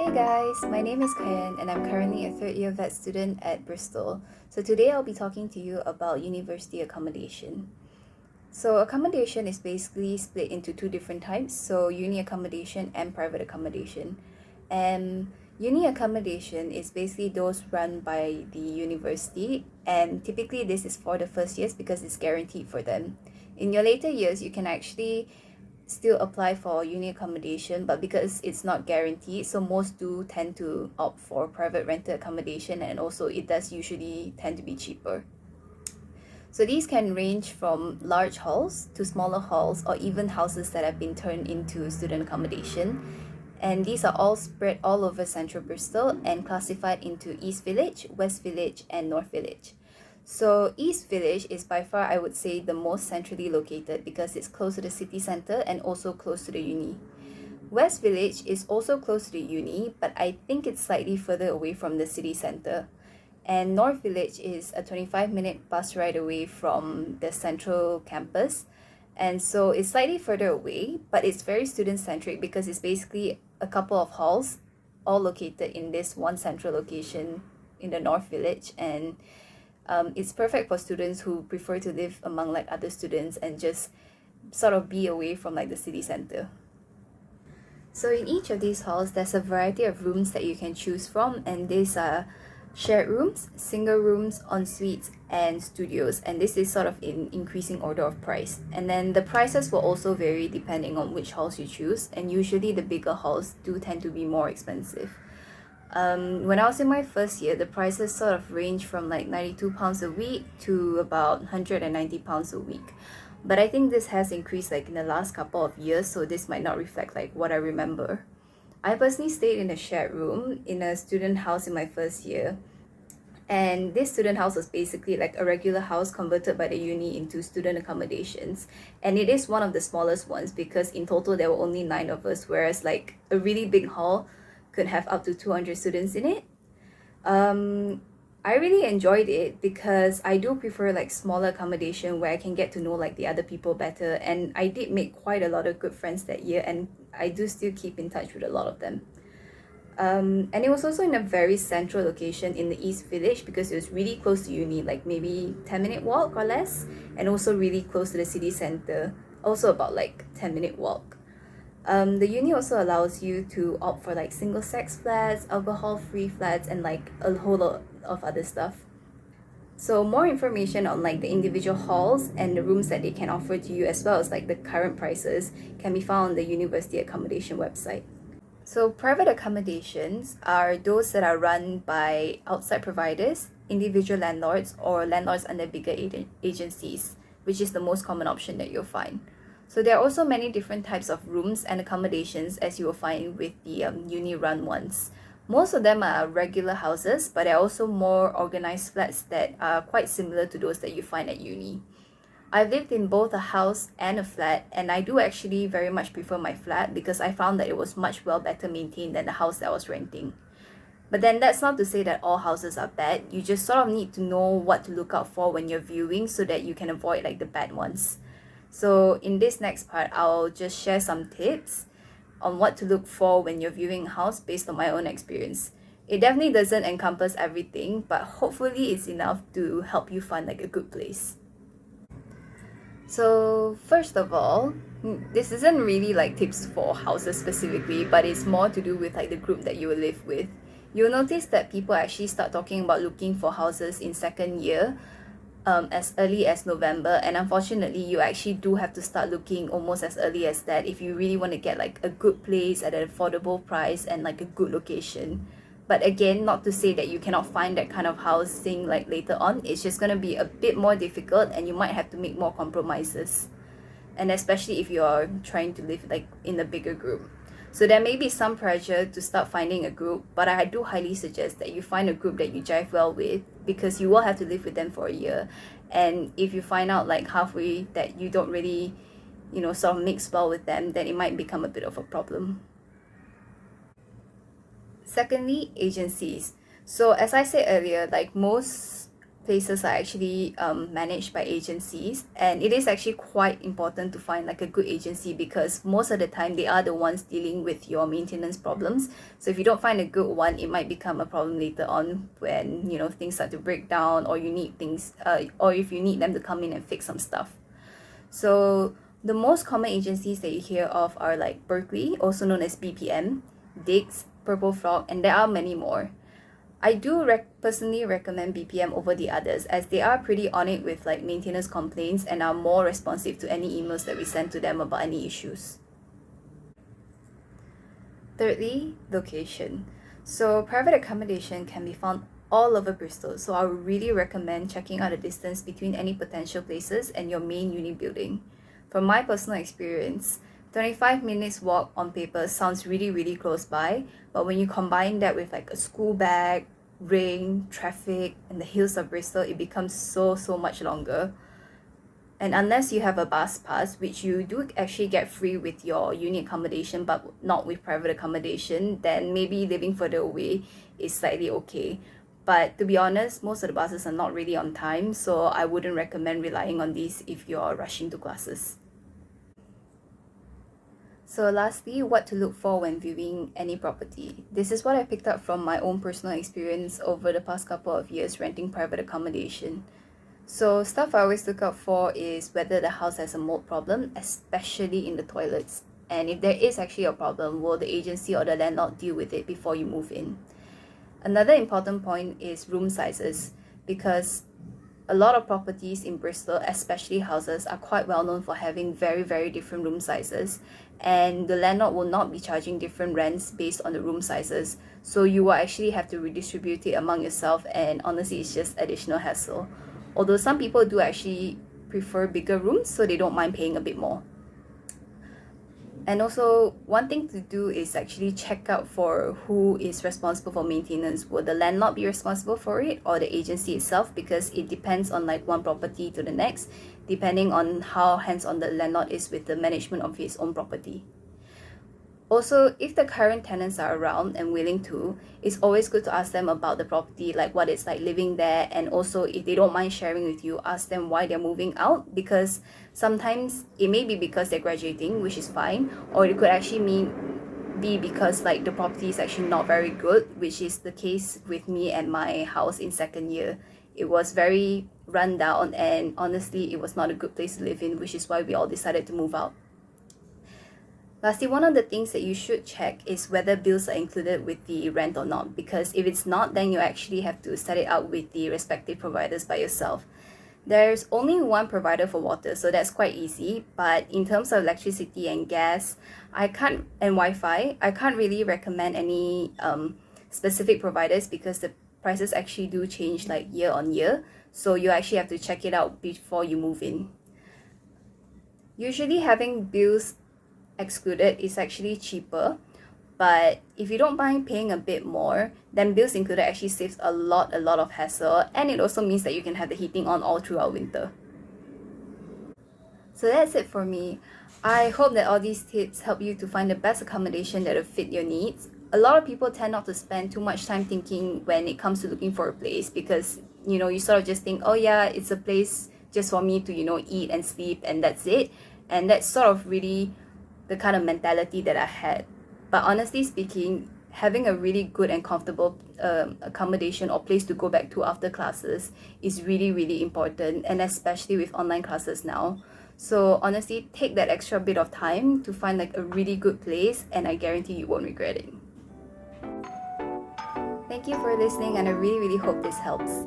Hey guys, my name is Kah Yan and I'm currently a third year vet student at Bristol. So today I'll be talking to you about university accommodation. So accommodation is basically split into two different types, so uni accommodation and private accommodation. And uni accommodation is basically those run by the university, and typically this is for the first years because it's guaranteed for them. In your later years, you can actually still apply for uni accommodation, but because it's not guaranteed, so most do tend to opt for private rented accommodation, and also it does usually tend to be cheaper. So these can range from large halls to smaller halls or even houses that have been turned into student accommodation. And these are all spread all over central Bristol and classified into East Village, West Village, and North Village. So East Village is by far, I would say, the most centrally located because it's close to the city centre and also close to the uni. West Village is also close to the uni, but I think it's slightly further away from the city centre. And North Village is a 25-minute bus ride away from the central campus. And so it's slightly further away, but it's very student-centric because it's basically a couple of halls all located in this one central location in the North Village. And it's perfect for students who prefer to live among like other students and just sort of be away from like the city center. So in each of these halls, there's a variety of rooms that you can choose from, and these are shared rooms, single rooms, en-suites, and studios, and this is sort of in increasing order of price. And then the prices will also vary depending on which halls you choose, and usually the bigger halls do tend to be more expensive. When I was in my first year, the prices sort of range from like £92 a week to about £190 a week. But I think this has increased like in the last couple of years, so this might not reflect like what I remember. I personally stayed in a shared room in a student house in my first year. And this student house was basically like a regular house converted by the uni into student accommodations. And it is one of the smallest ones because in total there were only 9 of us, whereas like a really big hall could have up to 200 students in it. I really enjoyed it because I do prefer like smaller accommodation where I can get to know like the other people better, and I did make quite a lot of good friends that year, and I do still keep in touch with a lot of them. And it was also in a very central location in the East Village because it was really close to uni, like maybe 10-minute walk or less, and also really close to the city centre, also about like 10-minute walk. The uni also allows you to opt for like single sex flats, alcohol-free flats, and like a whole lot of other stuff. So more information on like the individual halls and the rooms that they can offer to you, as well as like the current prices, can be found on the university accommodation website. So private accommodations are those that are run by outside providers, individual landlords, or landlords under bigger agencies, which is the most common option that you'll find. So there are also many different types of rooms and accommodations as you will find with the uni-run ones. Most of them are regular houses, but there are also more organized flats that are quite similar to those that you find at uni. I've lived in both a house and a flat, and I do actually very much prefer my flat because I found that it was much better maintained than the house that I was renting. But then that's not to say that all houses are bad. You just sort of need to know what to look out for when you're viewing so that you can avoid like the bad ones. So in this next part, I'll just share some tips on what to look for when you're viewing a house based on my own experience. It definitely doesn't encompass everything, but hopefully it's enough to help you find like a good place. So first of all, this isn't really like tips for houses specifically, but it's more to do with like the group that you will live with. You'll notice that people actually start talking about looking for houses in second year as early as November, and unfortunately you actually do have to start looking almost as early as that if you really want to get like a good place at an affordable price and like a good location. But again, not to say that you cannot find that kind of housing like later on. It's just going to be a bit more difficult and you might have to make more compromises, and especially if you're trying to live like in a bigger group. So there may be some pressure to start finding a group, but I do highly suggest that you find a group that you jive well with because you will have to live with them for a year. And if you find out like halfway that you don't really, sort of mix well with them, then it might become a bit of a problem. Secondly, agencies. So as I said earlier, like most places are actually managed by agencies, and it is actually quite important to find like a good agency because most of the time they are the ones dealing with your maintenance problems. So if you don't find a good one, it might become a problem later on when things start to break down, or you need things or if you need them to come in and fix some stuff. So the most common agencies that you hear of are like Berkeley, also known as BPM, Diggs, Purple Frog, and there are many more. I do personally recommend BPM over the others, as they are pretty on it with like maintenance complaints and are more responsive to any emails that we send to them about any issues. Thirdly, location. So private accommodation can be found all over Bristol, so I would really recommend checking out the distance between any potential places and your main uni building. From my personal experience, 25 minutes walk on paper sounds really close by, but when you combine that with like a school bag, rain, traffic, and the hills of Bristol, it becomes so much longer. And unless you have a bus pass, which you do actually get free with your uni accommodation but not with private accommodation, then maybe living further away is slightly okay. But to be honest, most of the buses are not really on time, so I wouldn't recommend relying on these if you're rushing to classes. So lastly, what to look for when viewing any property. This is what I picked up from my own personal experience over the past couple of years renting private accommodation. So stuff I always look out for is whether the house has a mold problem, especially in the toilets. And if there is actually a problem, will the agency or the landlord deal with it before you move in? Another important point is room sizes, because a lot of properties in Bristol, especially houses, are quite well known for having very different room sizes, and the landlord will not be charging different rents based on the room sizes, so you will actually have to redistribute it among yourself, and honestly it's just additional hassle. Although some people do actually prefer bigger rooms, so they don't mind paying a bit more. And also, one thing to do is actually check out for who is responsible for maintenance. Will the landlord be responsible for it, or the agency itself? Because it depends on like one property to the next, depending on how hands-on the landlord is with the management of his own property. Also, if the current tenants are around and willing to, it's always good to ask them about the property, like what it's like living there, and also if they don't mind sharing with you, ask them why they're moving out, because sometimes it may be because they're graduating, which is fine, or it could actually be because like the property is actually not very good, which is the case with me and my house in second year. It was very run down, and honestly it was not a good place to live in, which is why we all decided to move out. Lastly, one of the things that you should check is whether bills are included with the rent or not, because if it's not, then you actually have to set it out with the respective providers by yourself. There's only one provider for water, so that's quite easy, but in terms of electricity and gas, and Wi-Fi, I can't really recommend any specific providers because the prices actually do change like year on year, so you actually have to check it out before you move in. Usually having bills excluded is actually cheaper, but if you don't mind paying a bit more, then bills included actually saves a lot of hassle, and it also means that you can have the heating on all throughout winter. So that's it for me. I hope that all these tips help you to find the best accommodation that will fit your needs. A lot of people tend not to spend too much time thinking when it comes to looking for a place, because you sort of just think, oh yeah, it's a place just for me to eat and sleep and that's it, and that's sort of really the kind of mentality that I had. But honestly speaking, having a really good and comfortable accommodation or place to go back to after classes is really important, and especially with online classes now. So honestly, take that extra bit of time to find like a really good place, and I guarantee you won't regret it. Thank you for listening, and I really hope this helps.